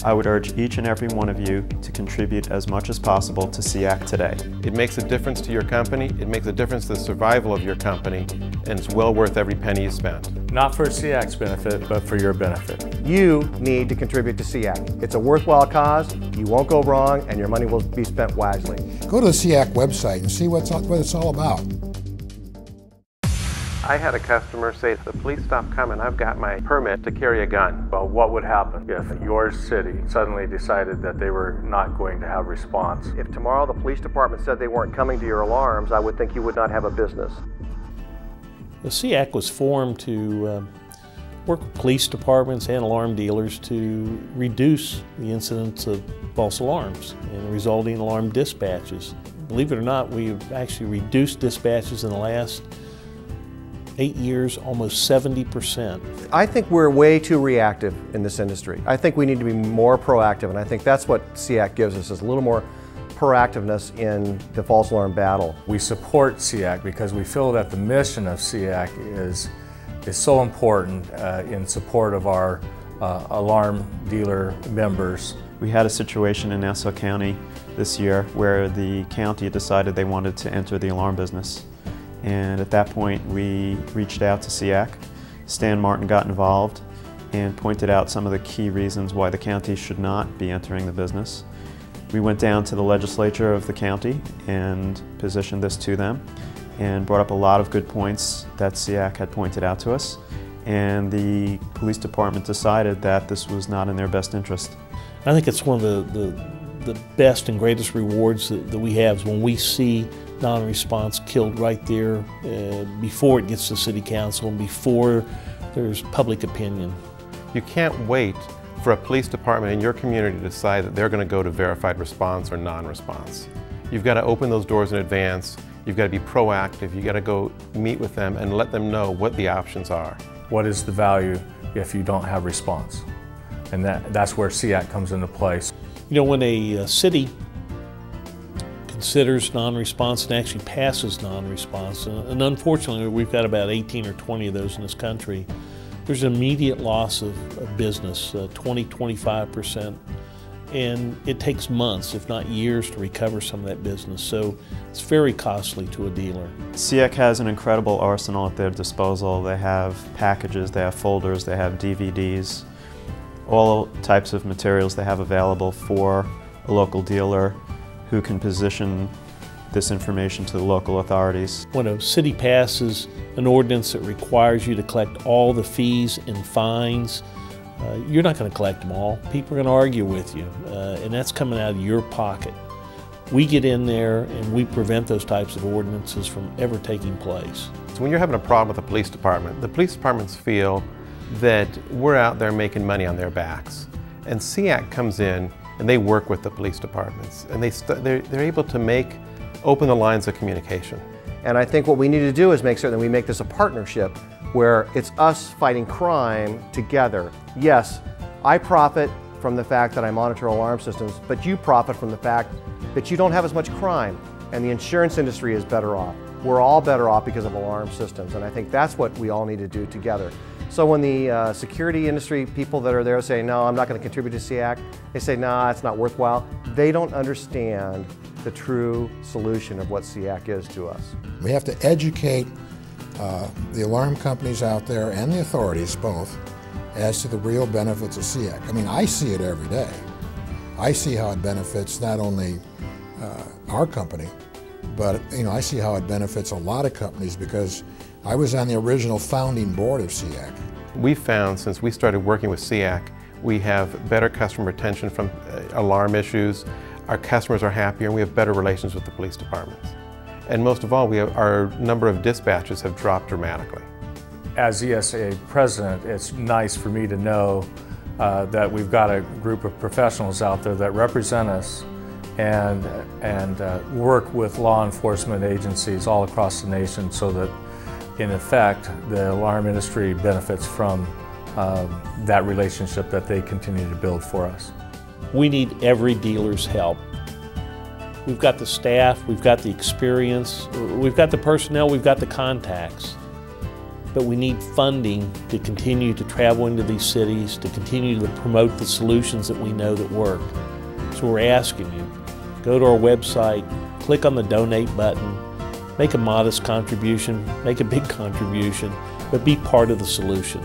I would urge each and every one of you to contribute as much as possible to SEAC today. It makes a difference to your company, it makes a difference to the survival of your company, and it's well worth every penny you spend. Not for SEAC's benefit, but for your benefit. You need to contribute to SEAC. It's a worthwhile cause, you won't go wrong, and your money will be spent wisely. Go to the SEAC website and see what it's all about. I had a customer say, the police stopped coming, I've got my permit to carry a gun. Well, what would happen if your city suddenly decided that they were not going to have response? If tomorrow the police department said they weren't coming to your alarms, I would think you would not have a business. The SEAC was formed to work with police departments and alarm dealers to reduce the incidence of false alarms and resulting alarm dispatches. Believe it or not, we've actually reduced dispatches in the last 8 years, almost 70%. I think we're way too reactive in this industry. I think we need to be more proactive, and I think that's what SEAC gives us, is a little more proactiveness in the false alarm battle. We support SEAC because we feel that the mission of SEAC is so important in support of our alarm dealer members. We had a situation in Nassau County this year where the county decided they wanted to enter the alarm business. And at that point, we reached out to SEAC. Stan Martin got involved and pointed out some of the key reasons why the county should not be entering the business. We went down to the legislature of the county and positioned this to them and brought up a lot of good points that SEAC had pointed out to us. And the police department decided that this was not in their best interest. I think it's one of the best and greatest rewards that we have is when we see non-response killed right there before it gets to city council and before there's public opinion. You can't wait for a police department in your community to decide that they're going to go to verified response or non-response. You've got to open those doors in advance, you've got to be proactive, you've got to go meet with them and let them know what the options are. What is the value if you don't have response? And that's where SEAC comes into place. You know, when a city considers non-response and actually passes non-response, and unfortunately we've got about 18 or 20 of those in this country, there's an immediate loss of business, 20–25%, and it takes months, if not years, to recover some of that business, so it's very costly to a dealer. SEAC has an incredible arsenal at their disposal. They have packages, they have folders, they have DVDs, all types of materials they have available for a local dealer who can position this information to the local authorities. When a city passes an ordinance that requires you to collect all the fees and fines, you're not going to collect them all. People are going to argue with you, and that's coming out of your pocket. We get in there and we prevent those types of ordinances from ever taking place. So when you're having a problem with the police departments feel that we're out there making money on their backs. And SEAC comes in and they work with the police departments, and they're able to open the lines of communication. And I think what we need to do is make certain that we make this a partnership where it's us fighting crime together. Yes, I profit from the fact that I monitor alarm systems, but you profit from the fact that you don't have as much crime, and the insurance industry is better off. We're all better off because of alarm systems, and I think that's what we all need to do together. So when the security industry people that are there say, no, I'm not going to contribute to SEAC, they say, nah, it's not worthwhile, they don't understand the true solution of what SEAC is to us. We have to educate the alarm companies out there and the authorities both as to the real benefits of SEAC. I mean, I see it every day. I see how it benefits not only our company, but I see how it benefits a lot of companies because I was on the original founding board of SEAC. We've found since we started working with SEAC, we have better customer retention from alarm issues, our customers are happier, and we have better relations with the police departments. And most of all, our number of dispatches have dropped dramatically. As ESA president, it's nice for me to know that we've got a group of professionals out there that represent us and work with law enforcement agencies all across the nation so that, in effect, the alarm industry benefits from that relationship that they continue to build for us. We need every dealer's help. We've got the staff, we've got the experience, we've got the personnel, we've got the contacts. but we need funding to continue to travel into these cities, to continue to promote the solutions that we know that work. So we're asking you, go to our website, click on the donate button, make a modest contribution, make a big contribution, but be part of the solution.